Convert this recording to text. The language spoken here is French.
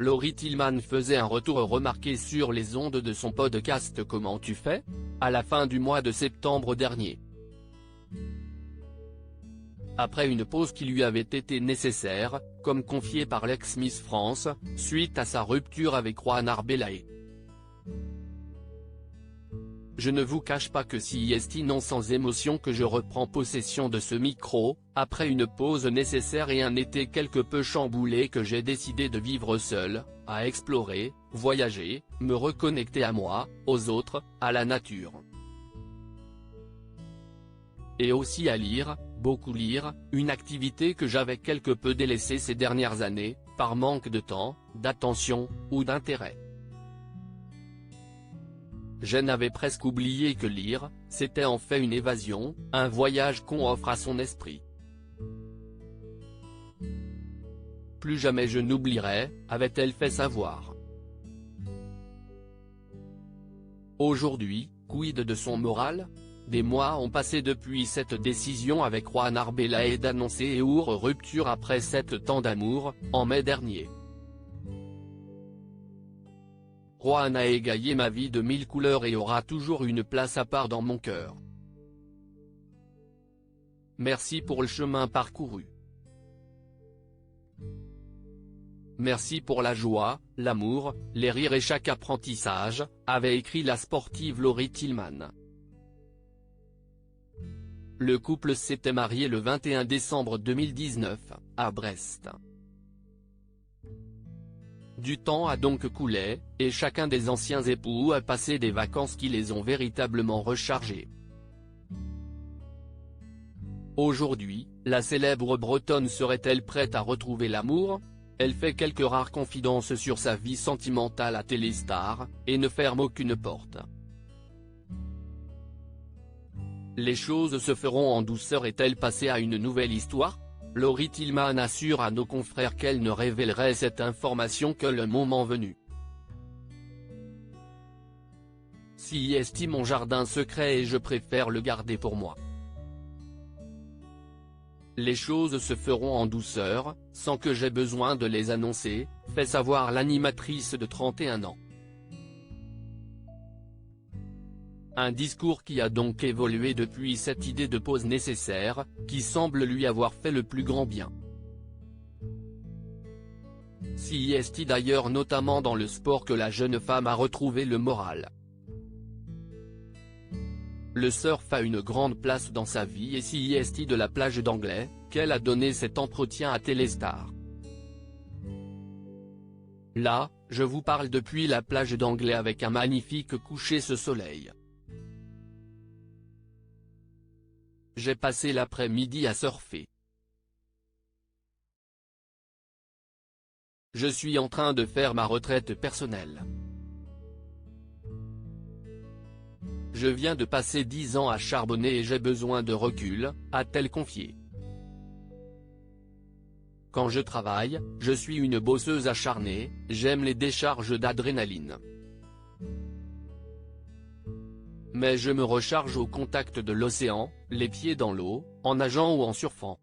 Laurie Tillman faisait un retour remarqué sur les ondes de son podcast Comment tu fais?, à la fin du mois de septembre dernier. Après une pause qui lui avait été nécessaire, comme confié par l'ex-Miss France, suite à sa rupture avec Juan Arbelaez. Je ne vous cache pas que si c'est non sans émotion que je reprends possession de ce micro, après une pause nécessaire et un été quelque peu chamboulé que j'ai décidé de vivre seul, à explorer, voyager, me reconnecter à moi, aux autres, à la nature. Et aussi à lire, beaucoup lire, une activité que j'avais quelque peu délaissée ces dernières années, par manque de temps, d'attention, ou d'intérêt. Je n'avais presque oublié que lire, c'était en fait une évasion, un voyage qu'on offre à son esprit. Plus jamais je n'oublierai, avait-elle fait savoir. Aujourd'hui, quid de son moral ? Des mois ont passé depuis cette décision avec Juan Arbelaez d'annoncer leur rupture après 7 ans d'amour, en mai dernier. Juan a égayé ma vie de 1000 couleurs et aura toujours une place à part dans mon cœur. Merci pour le chemin parcouru. Merci pour la joie, l'amour, les rires et chaque apprentissage, avait écrit la sportive Laurie Tillman. Le couple s'était marié le 21 décembre 2019, à Brest. Du temps a donc coulé, et chacun des anciens époux a passé des vacances qui les ont véritablement rechargés. Aujourd'hui, la célèbre Bretonne serait-elle prête à retrouver l'amour ? Elle fait quelques rares confidences sur sa vie sentimentale à Téléstar, et ne ferme aucune porte. Les choses se feront en douceur. Est-elle passée à une nouvelle histoire ? Laurie Tillman assure à nos confrères qu'elle ne révélerait cette information que le moment venu. Si est mon jardin secret et je préfère le garder pour moi. Les choses se feront en douceur, sans que j'aie besoin de les annoncer, fait savoir l'animatrice de 31 ans. Un discours qui a donc évolué depuis cette idée de pause nécessaire, qui semble lui avoir fait le plus grand bien. Si est d'ailleurs notamment dans le sport que la jeune femme a retrouvé le moral. Le surf a une grande place dans sa vie et si est de la plage d'Anglais, qu'elle a donné cet entretien à Téléstar. Là, je vous parle depuis la plage d'Anglais avec un magnifique coucher ce soleil. J'ai passé l'après-midi à surfer. Je suis en train de faire ma retraite personnelle. Je viens de passer 10 ans à charbonner et j'ai besoin de recul, a-t-elle confié. Quand je travaille, je suis une bosseuse acharnée, j'aime les décharges d'adrénaline. Mais je me recharge au contact de l'océan, les pieds dans l'eau, en nageant ou en surfant.